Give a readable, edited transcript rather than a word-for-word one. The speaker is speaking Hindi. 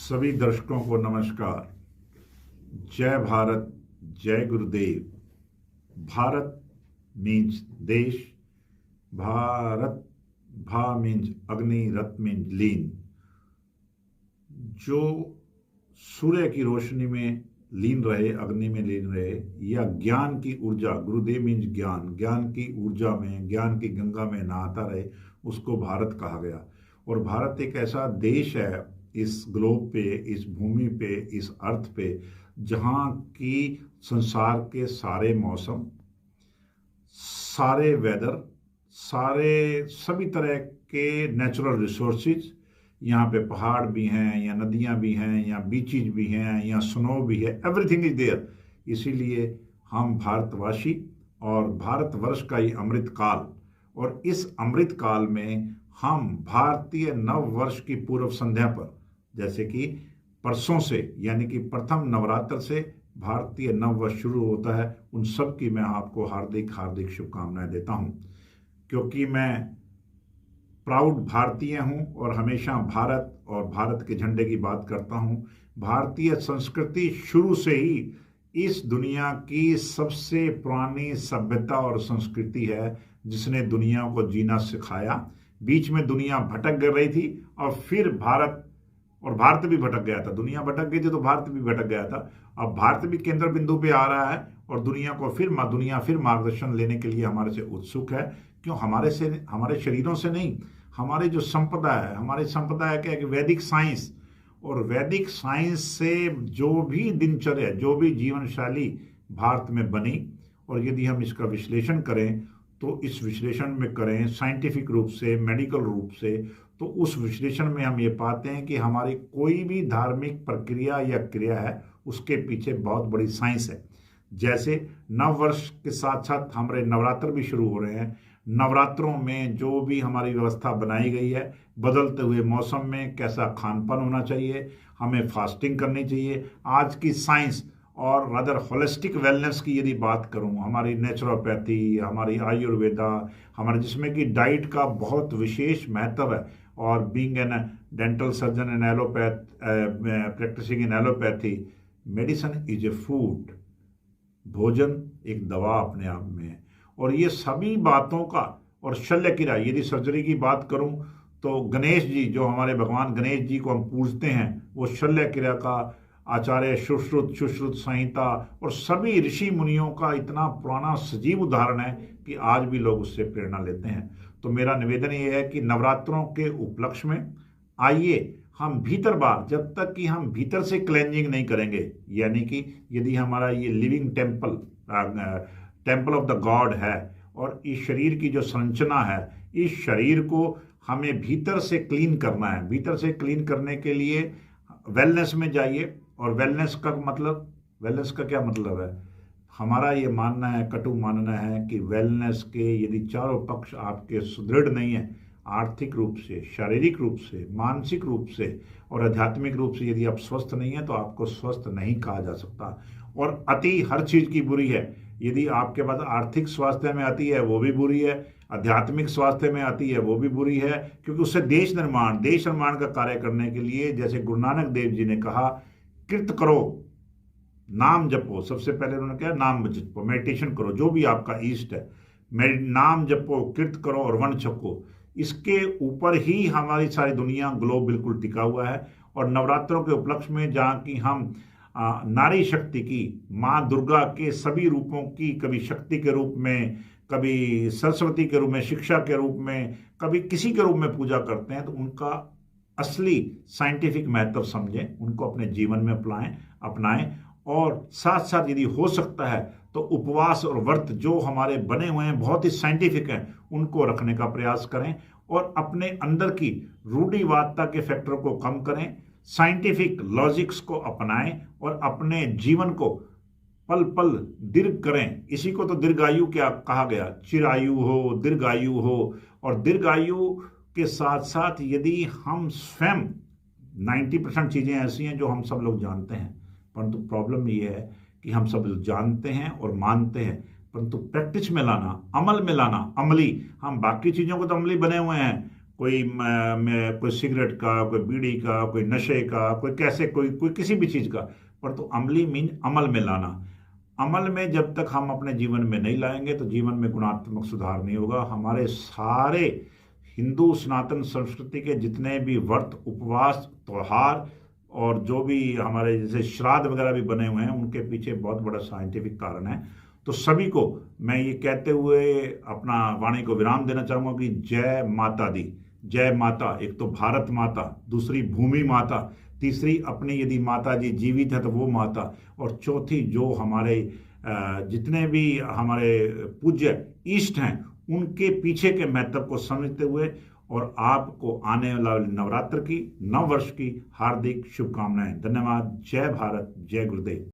सभी दर्शकों को नमस्कार। जय भारत, जय गुरुदेव। भारत मीन्स देश, भारत, भा मीन्स अग्नि, रत मीन्स लीन। जो सूर्य की रोशनी में लीन रहे, अग्नि में लीन रहे, या ज्ञान की ऊर्जा, गुरुदेव मीन्स ज्ञान, ज्ञान की ऊर्जा में, ज्ञान की गंगा में नहाता रहे, उसको भारत कहा गया। और भारत एक ऐसा देश है इस ग्लोब पे, इस भूमि पे, इस अर्थ पे, जहाँ की संसार के सारे मौसम, सारे वेदर, सभी तरह के नेचुरल रिसोर्सेज, यहाँ पे पहाड़ भी हैं, या नदियाँ भी हैं, या बीचेज भी हैं, या स्नो भी है, एवरीथिंग इज देयर। इसीलिए हम भारतवासी और भारतवर्ष का ये अमृत काल, और इस अमृत काल में हम भारतीय नव वर्ष की पूर्व संध्या पर, जैसे कि परसों से यानी कि प्रथम नवरात्र से भारतीय नव वर्ष शुरू होता है, उन सब की मैं आपको हार्दिक हार्दिक शुभकामनाएं देता हूं। क्योंकि मैं प्राउड भारतीय हूं और हमेशा भारत और भारत के झंडे की बात करता हूं। भारतीय संस्कृति शुरू से ही इस दुनिया की सबसे पुरानी सभ्यता और संस्कृति है, जिसने दुनिया को जीना सिखाया। बीच में दुनिया भटक रही थी और फिर भारत भी भटक गया था। दुनिया भटक गई थी तो भारत भी भटक गया था। अब भारत भी केंद्र बिंदु पे आ रहा है और दुनिया फिर मार्गदर्शन लेने के लिए हमारे से उत्सुक है। क्यों? हमारे शरीरों से नहीं, हमारी जो संपदा है, हमारी संपदा है क्या कि वैदिक साइंस, और वैदिक साइंस से जो भी दिनचर्या, जो भी जीवन शैली भारत में बनी, और यदि हम इसका विश्लेषण करें तो इस विश्लेषण में करें साइंटिफिक रूप से, मेडिकल रूप से, तो उस विश्लेषण में हम ये पाते हैं कि हमारी कोई भी धार्मिक प्रक्रिया या क्रिया है, उसके पीछे बहुत बड़ी साइंस है। जैसे नव वर्ष के साथ साथ हमारे नवरात्र भी शुरू हो रहे हैं। नवरात्रों में जो भी हमारी व्यवस्था बनाई गई है, बदलते हुए मौसम में कैसा खान पान होना चाहिए, हमें फास्टिंग करनी चाहिए, आज की साइंस और रादर होलिस्टिक वेलनेस की यदि बात करूं, हमारी नेचुरोपैथी, हमारी आयुर्वेदा, हमारे जिसमें कि डाइट का बहुत विशेष महत्व है। और being an dental surgeon and allopath, practicing in allopathy, medicine is a food, भोजन एक दवा अपने आप में है। और ये सभी बातों का, और शल्य क्रिया, यदि सर्जरी की बात करूं तो गणेश जी, जो हमारे भगवान गणेश जी को हम पूजते हैं, वो शल्य क्रिया का आचार्य, सुश्रुत संहिता और सभी ऋषि मुनियों का इतना पुराना सजीव उदाहरण है कि आज भी लोग उससे प्रेरणा लेते हैं। तो मेरा निवेदन ये है कि नवरात्रों के उपलक्ष्य में आइए हम भीतर बाहर, जब तक कि हम भीतर से क्लेंजिंग नहीं करेंगे, यानी कि यदि हमारा ये living temple of the God है, और इस शरीर की जो संरचना है, इस शरीर को हमें भीतर से क्लीन करना है। भीतर से क्लीन करने के लिए वेलनेस में जाइए। और वेलनेस का क्या मतलब है? हमारा ये मानना है, कटु मानना है कि वेलनेस के यदि चारों पक्ष आपके सुदृढ़ नहीं है, आर्थिक रूप से, शारीरिक रूप से, मानसिक रूप से और आध्यात्मिक रूप से यदि आप स्वस्थ नहीं है, तो आपको स्वस्थ नहीं कहा जा सकता। और अति हर चीज की बुरी है। यदि आपके पास आर्थिक स्वास्थ्य में आती है, वो भी बुरी है, आध्यात्मिक स्वास्थ्य में आती है, वो भी बुरी है, क्योंकि उससे देश निर्माण का कार्य करने के लिए, जैसे गुरु नानक देव जी ने कहा, कृत करो, नाम जपो। सबसे पहले उन्होंने कहा नाम जपो, मेडिटेशन करो, जो भी आपका ईष्ट है, नाम जपो, कृत करो और वन छको। इसके ऊपर ही हमारी सारी दुनिया, ग्लोब बिल्कुल टिका हुआ है। और नवरात्रों के उपलक्ष्य में, जहाँ की हम नारी शक्ति की, माँ दुर्गा के सभी रूपों की, कभी शक्ति के रूप में, कभी सरस्वती के रूप में, शिक्षा के रूप में, कभी किसी के रूप में पूजा करते हैं, तो उनका असली साइंटिफिक महत्व समझें, उनको अपने जीवन में अपनाएं। और साथ साथ यदि हो सकता है तो उपवास और व्रत जो हमारे बने हुए हैं, बहुत ही साइंटिफिक हैं, उनको रखने का प्रयास करें। और अपने अंदर की रूढ़िवादिता के फैक्टर को कम करें, साइंटिफिक लॉजिक्स को अपनाएं और अपने जीवन को पल पल दीर्घ करें। इसी को तो दीर्घायु क्या कहा गया, चिरायु हो, दीर्घायु हो। और दीर्घायु के साथ साथ यदि हम स्वयं, 90% चीजें ऐसी हैं जो हम सब लोग जानते हैं, परंतु प्रॉब्लम ये है कि हम सब जानते हैं और मानते हैं, परंतु प्रैक्टिस में लाना, अमल में लाना, अमली, हम बाकी चीजों को तो अमली बने हुए हैं, कोई सिगरेट का, कोई बीड़ी का, कोई नशे का, कोई कैसे, कोई किसी भी चीज़ का। पर तो अमली मीन अमल में लाना। अमल में जब तक हम अपने जीवन में नहीं लाएंगे तो जीवन में गुणात्मक सुधार नहीं होगा। हमारे सारे हिंदू सनातन संस्कृति के जितने भी व्रत, उपवास, त्योहार और जो भी हमारे जैसे श्राद्ध वगैरह भी बने हुए हैं, उनके पीछे बहुत बड़ा साइंटिफिक कारण है। तो सभी को मैं ये कहते हुए अपना वाणी को विराम देना चाहूँगा कि जय माता दी। जय माता, एक तो भारत माता, दूसरी भूमि माता, तीसरी अपनी यदि माता जी जीवित है तो वो माता, और चौथी जो हमारे जितने भी हमारे पूज्य ईष्ट हैं उनके पीछे के महत्व को समझते हुए, और आपको आने वाले नवरात्र की, नव वर्ष की हार्दिक शुभकामनाएं। धन्यवाद। जय भारत, जय गुरुदेव।